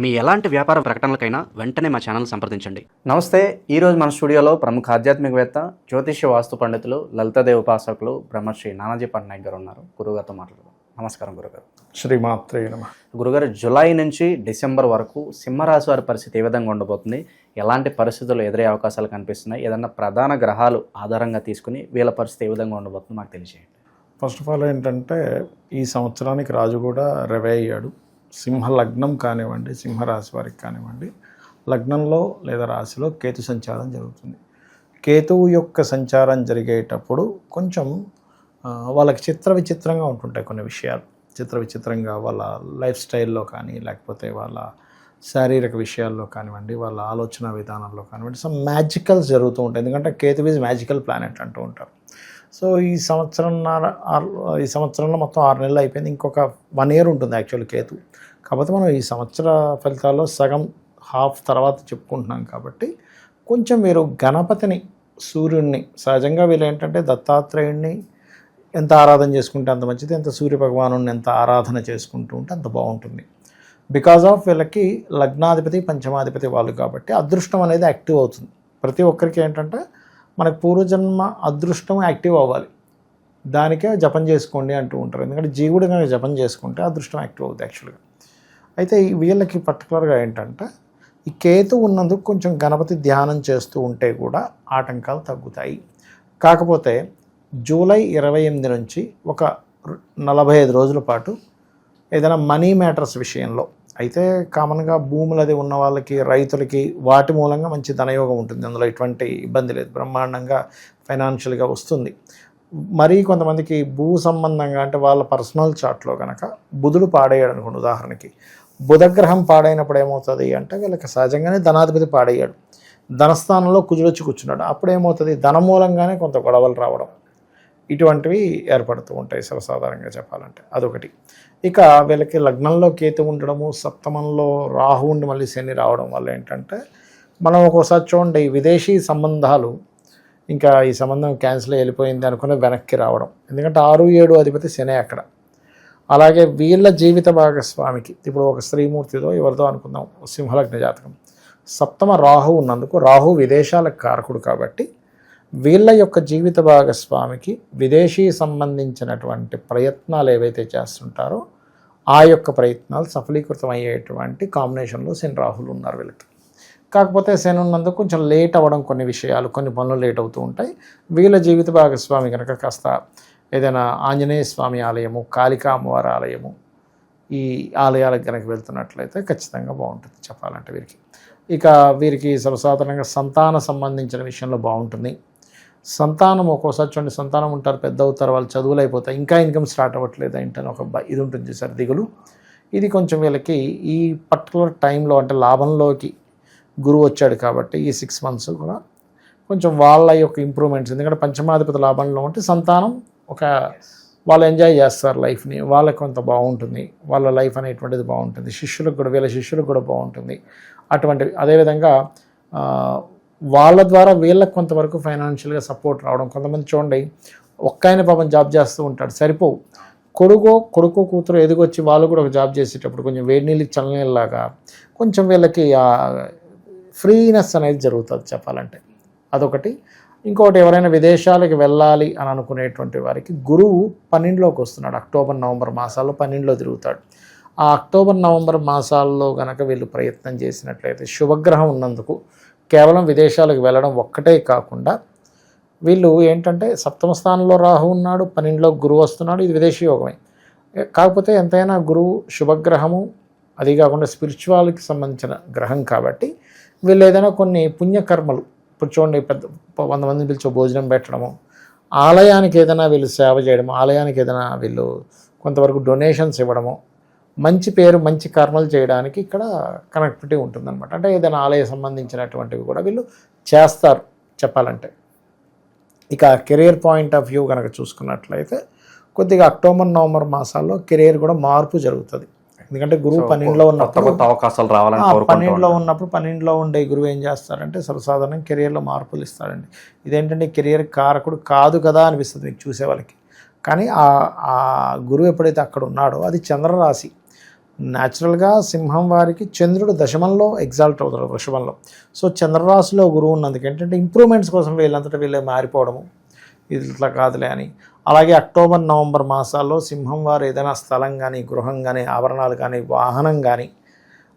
మీ ఎలాంటి వ్యాపార ప్రకటనలకైనా వెంటనే మా ఛానల్ సంప్రదించండి. నమస్తే. ఈరోజు మన స్టూడియోలో ప్రముఖ ఆధ్యాత్మికవేత్త, జ్యోతిష్య వాస్తు పండితులు, లలితాదేవి ఉపాసకులు బ్రహ్మశ్రీ నానాజీ పట్నాయక్ గారు ఉన్నారు. గురుగారితో మాట్లాడదాం. నమస్కారం గురుగారు. శ్రీమాత్రే నమః. గురుగారు, జూలై నుంచి డిసెంబర్ వరకు సింహరాశి వారి పరిస్థితి ఏ విధంగా ఉండబోతుంది? ఎలాంటి పరిస్థితులు ఎదురే అవకాశాలు కనిపిస్తున్నాయి? ఏదన్నా ప్రధాన గ్రహాలు ఆధారంగా తీసుకుని వీళ్ళ పరిస్థితి ఏ విధంగా ఉండబోతుంది మాకు తెలియజేయండి. ఫస్ట్ ఆఫ్ ఆల్ ఏంటంటే, ఈ సంవత్సరానికి రాజు కూడా రవి అయ్యాడు. సింహ లగ్నం కానివ్వండి, సింహరాశి వారికి కానివ్వండి, లగ్నంలో లేదా రాశిలో కేతు సంచారం జరుగుతుంది. కేతువు యొక్క సంచారం జరిగేటప్పుడు కొంచెం వాళ్ళకి విచిత్రంగా ఉంటుంటాయి కొన్ని విషయాలు. విచిత్రంగా వాళ్ళ లైఫ్ స్టైల్లో కానీ, లేకపోతే వాళ్ళ శారీరక విషయాల్లో కానివ్వండి, వాళ్ళ ఆలోచన విధానంలో కానివ్వండి, సమ్ మ్యాజికల్స్ జరుగుతూ ఉంటాయి. ఎందుకంటే కేతు ఈజ్ మ్యాజికల్ ప్లానెట్ అంటూ ఉంటారు. సో ఈ సంవత్సరంలో మొత్తం 6 నెలలు అయిపోయింది. ఇంకొక 1 year ఉంటుంది యాక్చువల్ కేతు. కాకపోతే మనం ఈ సంవత్సర ఫలితాల్లో సగం హాఫ్ తర్వాత చెప్పుకుంటున్నాం కాబట్టి కొంచెం మీరు గణపతిని, సూర్యుడిని, సహజంగా వీళ్ళు ఏంటంటే దత్తాత్రేయుడిని ఎంత ఆరాధన చేసుకుంటే అంత మంచిది, ఎంత సూర్య భగవాను ఎంత ఆరాధన చేసుకుంటూ ఉంటే అంత బాగుంటుంది. బికాజ్ ఆఫ్ వీళ్ళకి లగ్నాధిపతి, పంచమాధిపతి వాళ్ళు కాబట్టి అదృష్టం అనేది యాక్టివ్ అవుతుంది. ప్రతి ఒక్కరికి ఏంటంటే మనకు పూర్వజన్మ అదృష్టం యాక్టివ్ అవ్వాలి, దానికే జపం చేసుకోండి అంటూ ఉంటారు. ఎందుకంటే జీవుడు కనుక జపం చేసుకుంటే అదృష్టం యాక్టివ్ అవుతుంది యాక్చువల్గా. అయితే వీళ్ళకి పర్టికులర్గా ఏంటంటే ఈ కేతు ఉన్నందుకు కొంచెం గణపతి ధ్యానం చేస్తూ ఉంటే కూడా ఆటంకాలు తగ్గుతాయి. కాకపోతే జూలై 28 నుంచి ఒక 45 రోజుల పాటు ఏదైనా మనీ మ్యాటర్స్ విషయంలో అయితే కామన్గా భూములది ఉన్న వాళ్ళకి, రైతులకి వాటి మూలంగా మంచి ధనయోగం ఉంటుంది. అందులో ఎటువంటి ఇబ్బంది లేదు, బ్రహ్మాండంగా ఫైనాన్షియల్గా వస్తుంది. మరీ కొంతమందికి భూ సంబంధంగా అంటే వాళ్ళ పర్సనల్ చార్ట్లో కనుక బుధుడు పాడయ్యాడు అనుకోండి. ఉదాహరణకి బుధగ్రహం పాడైనప్పుడు ఏమవుతుంది అంటే వీళ్ళకి సహజంగానే ధనాధిపతి పాడయ్యాడు, ధనస్థానంలో కుజుడొచ్చి కూర్చున్నాడు. అప్పుడు ఏమవుతుంది, ధన మూలంగానే కొంత గొడవలు రావడం ఇటువంటివి ఏర్పడుతూ ఉంటాయి సర్వసాధారణంగా చెప్పాలంటే. అదొకటి. ఇక వీళ్ళకి లగ్నంలో కేతు ఉండడము, సప్తమంలో రాహు ఉండి మళ్ళీ శని రావడం వల్ల ఏంటంటే మనం ఒక్కోసారి చూడండి విదేశీ సంబంధాలు, ఇంకా ఈ సంబంధం క్యాన్సిల్ వెళ్ళిపోయింది అనుకుని వెనక్కి రావడం. ఎందుకంటే 6, 7 అధిపతి శని అక్కడ. అలాగే వీళ్ళ జీవిత భాగస్వామికి ఇప్పుడు ఒక స్త్రీమూర్తితో ఎవరితో అనుకుందాం, సింహలగ్న జాతకం, సప్తమ రాహు ఉన్నందుకు, రాహు విదేశాలకు కారకుడు కాబట్టి వీళ్ళ యొక్క జీవిత భాగస్వామికి విదేశీ సంబంధించినటువంటి ప్రయత్నాలు ఏవైతే చేస్తుంటారో ఆ యొక్క ప్రయత్నాలు సఫలీకృతం అయ్యేటువంటి కాంబినేషన్లో శని రాహులు ఉన్నారు వీళ్ళకి. కాకపోతే శని ఉన్నందుకు కొంచెం లేట్ అవ్వడం, కొన్ని విషయాలు, కొన్ని పనులు లేట్ అవుతూ ఉంటాయి. వీళ్ళ జీవిత భాగస్వామి కనుక కాస్త ఏదైనా ఆంజనేయ స్వామి ఆలయము, కాళికా అమ్మవారి ఆలయము, ఈ ఆలయాలకు కనుక వెళ్తున్నట్లయితే ఖచ్చితంగా బాగుంటుంది చెప్పాలంటే వీరికి. ఇక వీరికి సర్వసాధారణంగా సంతాన సంబంధించిన విషయంలో బాగుంటుంది. సంతానం ఒక్కోసారి చూడండి, సంతానం ఉంటారు, పెద్ద అవుతారు, వాళ్ళు చదువులు అయిపోతాయి, ఇంకా ఇన్కమ్ స్టార్ట్ అవ్వట్లేదు ఏంటని ఒక ఇది ఉంటుంది సార్, దిగులు. ఇది కొంచెం వీళ్ళకి ఈ పర్టికులర్ టైంలో అంటే లాభంలోకి గురువు వచ్చాడు కాబట్టి ఈ 6 months కూడా కొంచెం వాళ్ళ యొక్క ఇంప్రూవ్మెంట్స్, ఎందుకంటే పంచమాధిపతి లాభంలో ఉంటే సంతానం వాళ్ళు ఎంజాయ్ చేస్తారు లైఫ్ని, వాళ్ళకి కొంత బాగుంటుంది, వాళ్ళ లైఫ్ అనేటువంటిది బాగుంటుంది. శిష్యులకు కూడా, వీళ్ళ శిష్యులకు కూడా బాగుంటుంది అటువంటివి. అదేవిధంగా వాళ్ళ ద్వారా వీళ్ళకి కొంతవరకు ఫైనాన్షియల్గా సపోర్ట్ రావడం. కొంతమంది చూడండి ఒక్కైన పాపం జాబ్ చేస్తూ ఉంటాడు, సరిపోవు. కొడుకు కూతురు ఎదిగొచ్చి వాళ్ళు కూడా ఒక జాబ్ చేసేటప్పుడు కొంచెం వేడి నీళ్ళకి చల్లనీళ్ళలాగా కొంచెం వీళ్ళకి ఫ్రీనెస్ అనేది జరుగుతుంది చెప్పాలంటే. అదొకటి. ఇంకొకటి, ఎవరైనా విదేశాలకు వెళ్ళాలి అని అనుకునేటువంటి వారికి గురువు 12లోకి వస్తున్నాడు. అక్టోబర్, నవంబర్ మాసాల్లో 12లో తిరుగుతాడు. ఆ అక్టోబర్, నవంబర్ మాసాల్లో కనుక వీళ్ళు ప్రయత్నం చేసినట్లయితే శుభగ్రహం ఉన్నందుకు కేవలం విదేశాలకు వెళ్ళడం ఒక్కటే కాకుండా వీళ్ళు ఏంటంటే సప్తమ స్థానంలో రాహు ఉన్నాడు, 12లో గురువు వస్తున్నాడు, ఇది విదేశీ యోగమే. కాకపోతే ఎంతైనా గురువు శుభగ్రహము, అది కాకుండా స్పిరిచువాలిటీకి సంబంధించిన గ్రహం కాబట్టి వీళ్ళు ఏదైనా కొన్ని పుణ్యకర్మలు, ఇప్పుడు చూడండి 100 మందిని పిలిచి భోజనం పెట్టడము, ఆలయానికి ఏదైనా వీళ్ళు సేవ చేయడము, ఆలయానికి ఏదైనా వీళ్ళు కొంతవరకు డొనేషన్స్ ఇవ్వడము, మంచి పేరు, మంచి కర్మలు చేయడానికి ఇక్కడ కనెక్టివిటీ ఉంటుందన్నమాట. అంటే ఏదైనా ఆలయ సంబంధించినటువంటివి కూడా వీళ్ళు చేస్తారు చెప్పాలంటే. ఇక కెరీర్ పాయింట్ ఆఫ్ వ్యూ కనుక చూసుకున్నట్లయితే కొద్దిగా అక్టోబర్, నవంబర్ మాసాల్లో కెరీర్ కూడా మార్పు జరుగుతుంది. ఎందుకంటే గురువు 12లో ఉన్నప్పుడు అవకాశాలు రావాలని 12లో ఉండే గురువు ఏం చేస్తారంటే సర్వసాధారణం కెరియర్లో మార్పులు ఇస్తారండి. ఇదేంటంటే కెరియర్ కారకుడు కాదు కదా అనిపిస్తుంది మీకు చూసే వాళ్ళకి. కానీ ఆ గురువు ఎప్పుడైతే అక్కడ ఉన్నాడో అది చంద్రరాశి, న్యాచురల్గా సింహం వారికి చంద్రుడు దశమంలో ఎగ్జాల్ట్ అవుతాడు, వృషభంలో. సో చంద్రరాశిలో గురువు ఉన్నందుకు ఏంటంటే ఇంప్రూవ్మెంట్స్ కోసం వీళ్ళంతటా వీళ్ళే మారిపోవడము, ఇది ఇట్లా కాదులే అని. అలాగే అక్టోబర్ నవంబర్ మాసాల్లో సింహం వారు ఏదైనా స్థలం కానీ, గృహం కానీ, ఆభరణాలు కానీ, వాహనం కానీ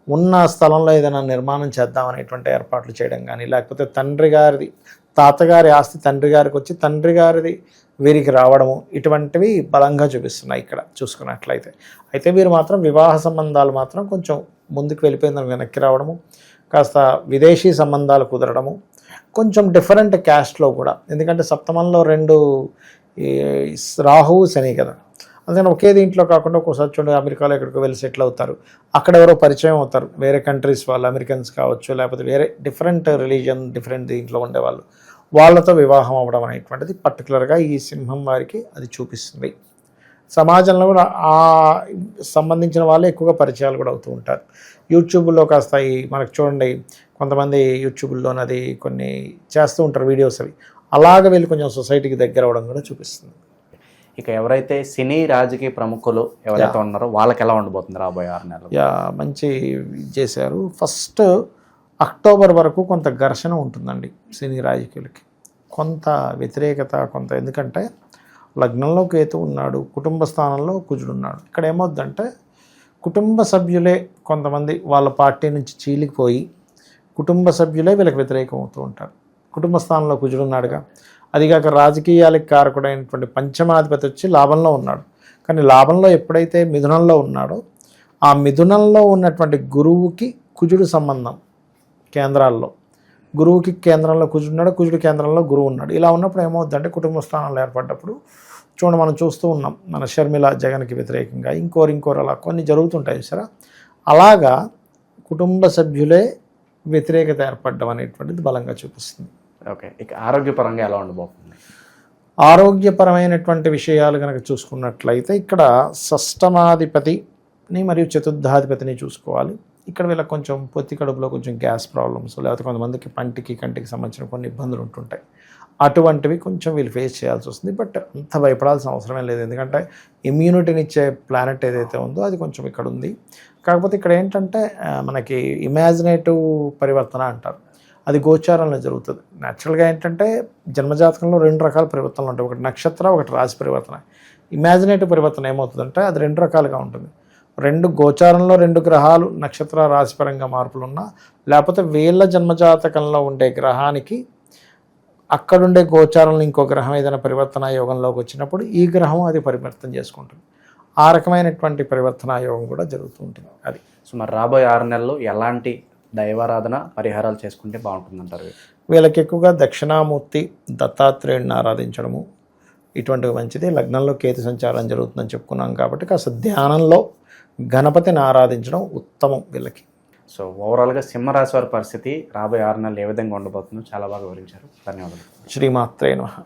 ఉన్న స్థలంలో ఏదైనా నిర్మాణం చేద్దామనేటువంటి ఏర్పాట్లు చేయడం కానీ, లేకపోతే తండ్రి గారిది, తాతగారి ఆస్తి తండ్రి గారికి వచ్చి తండ్రి గారిది వీరికి రావడము, ఇటువంటివి బలంగా చూపిస్తున్నాయి ఇక్కడ చూసుకున్నట్లయితే. అయితే వీరు మాత్రం వివాహ సంబంధాలు మాత్రం కొంచెం ముందుకు వెళ్ళిపోయిందని వెనక్కి రావడము, కాస్త విదేశీ సంబంధాలు కుదరడము, కొంచెం డిఫరెంట్ క్యాస్ట్లో కూడా. ఎందుకంటే సప్తమంలో 2 రాహువు శని కదా, అందుకని ఒకే దీంట్లో కాకుండా ఒక్కోసారి చూడండి అమెరికాలో ఎక్కడికో వెళ్ళి సెటిల్ అవుతారు, అక్కడ ఎవరో పరిచయం అవుతారు, వేరే కంట్రీస్ వాళ్ళు, అమెరికన్స్ కావచ్చు, లేకపోతే వేరే డిఫరెంట్ రిలీజన్, డిఫరెంట్ దీంట్లో ఉండేవాళ్ళు, వాళ్ళతో వివాహం అవ్వడం అనేటువంటిది పర్టికులర్గా ఈ సింహం వారికి అది చూపిస్తుంది. సమాజంలో కూడా ఆ సంబంధించిన వాళ్ళే ఎక్కువగా పరిచయాలు కూడా అవుతూ ఉంటారు. యూట్యూబ్లో కాస్త మనకు చూడండి కొంతమంది యూట్యూబ్లోనది కొన్ని చేస్తూ ఉంటారు వీడియోస్, అవి అలాగ వెళ్ళి కొంచెం సొసైటీకి దగ్గర అవ్వడం కూడా చూపిస్తుంది. ఇక ఎవరైతే సినీ రాజకీయ ప్రముఖులు ఎవరైతే ఉన్నారో వాళ్ళకి ఎలా ఉండబోతుంది రాబోయే 6 నెలలు? మంచి చేశారు. ఫస్ట్ అక్టోబర్ వరకు కొంత ఘర్షణ ఉంటుందండి సినీ రాజకీయాలకి, కొంత వ్యతిరేకత, కొంత. ఎందుకంటే లగ్నంలో కేతు ఉన్నాడు, కుటుంబ స్థానంలో కుజుడు ఉన్నాడు. ఇక్కడ ఏమవుద్దంటే కుటుంబ సభ్యులే కొంతమంది వాళ్ళ పార్టీ నుంచి చీలిపోయి కుటుంబ సభ్యులే వీళ్ళకి వ్యతిరేకం అవుతూ ఉంటారు. కుటుంబ స్థానంలో కుజుడు ఉన్నాడుగా, అదిగాక రాజకీయాలకు కారకుడైనటువంటి పంచమాధిపతి వచ్చి లాభంలో ఉన్నాడు. కానీ లాభంలో ఎప్పుడైతే మిథునంలో ఉన్నాడో ఆ మిథునంలో ఉన్నటువంటి గురువుకి కుజుడు సంబంధం కేంద్రాల్లో, గురువుకి కేంద్రంలో కుజుడు ఉన్నాడు, కుజుడు కేంద్రంలో గురువు ఉన్నాడు. ఇలా ఉన్నప్పుడు ఏమవుతుందంటే కుటుంబ స్థానాలు ఏర్పడ్డప్పుడు చూడండి మనం చూస్తూ ఉన్నాం, మన షర్మిల జగన్కి వ్యతిరేకంగా ఇంకోరు అలా కొన్ని జరుగుతుంటాయి సరే. అలాగా కుటుంబ సభ్యులే వ్యతిరేకత ఏర్పడడం అనేటువంటిది బలంగా చూపిస్తుంది. ఓకే, ఇక ఆరోగ్యపరంగా ఎలా ఉండబోతుంది? ఆరోగ్యపరమైనటువంటి విషయాలు కనుక చూసుకున్నట్లయితే ఇక్కడ షష్టమాధిపతిని మరియు చతుర్థాధిపతిని చూసుకోవాలి. ఇక్కడ వీళ్ళకి కొంచెం పొత్తి కడుపులో కొంచెం గ్యాస్ ప్రాబ్లమ్స్, లేకపోతే కొంతమందికి కంటికి సంబంధించిన కొన్ని ఇబ్బందులు ఉంటుంటాయి. అటువంటివి కొంచెం వీళ్ళు ఫేస్ చేయాల్సి వస్తుంది. బట్ అంత భయపడాల్సిన అవసరమే లేదు, ఎందుకంటే ఇమ్యూనిటీని ఇచ్చే ప్లానెట్ ఏదైతే ఉందో అది కొంచెం ఇక్కడ ఉంది. కాకపోతే ఇక్కడ ఏంటంటే మనకి ఇమాజినేటివ్ పరివర్తన అంటారు, అది గోచారంలో జరుగుతుంది. న్యాచురల్గా ఏంటంటే జన్మజాతకంలో 2 రకాల పరివర్తనలు ఉంటాయి, ఒకటి నక్షత్ర, ఒకటి రాశి పరివర్తన. ఇమాజినేటివ్ పరివర్తన ఏమవుతుందంటే అది 2 రకాలుగా ఉంటుంది. 2 గోచారంలో 2 గ్రహాలు నక్షత్ర రాశిపరంగా మార్పులు ఉన్నా, లేకపోతే వీళ్ళ జన్మజాతకంలో ఉండే గ్రహానికి అక్కడుండే గోచారంలో ఇంకో గ్రహం ఏదైనా పరివర్తన యోగంలోకి వచ్చినప్పుడు ఈ గ్రహం అది పరివర్తన చేసుకుంటుంది. ఆ రకమైనటువంటి పరివర్తన యోగం కూడా జరుగుతూ ఉంటుంది. అది సో మరి రాబోయే 6 నెలలు ఎలాంటి దైవారాధన పరిహారాలు చేసుకుంటే బాగుంటుందంటారు? వీళ్ళకి ఎక్కువగా దక్షిణామూర్తి దత్తాత్రేయుడిని ఆరాధించడము ఇటువంటివి మంచిది. లగ్నంలో కేతు సంచారం జరుగుతుందని చెప్పుకున్నాం కాబట్టి కాస్త ధ్యానంలో గణపతిని ఆరాధించడం ఉత్తమం వీళ్ళకి. సో ఓవరాల్గా సింహరాశి వారి పరిస్థితి రాబోయే 6 నెలలు ఏ విధంగా ఉండబోతుందో చాలా బాగా వివరించారు. ధన్యవాదాలు. శ్రీమాత్రే నమః.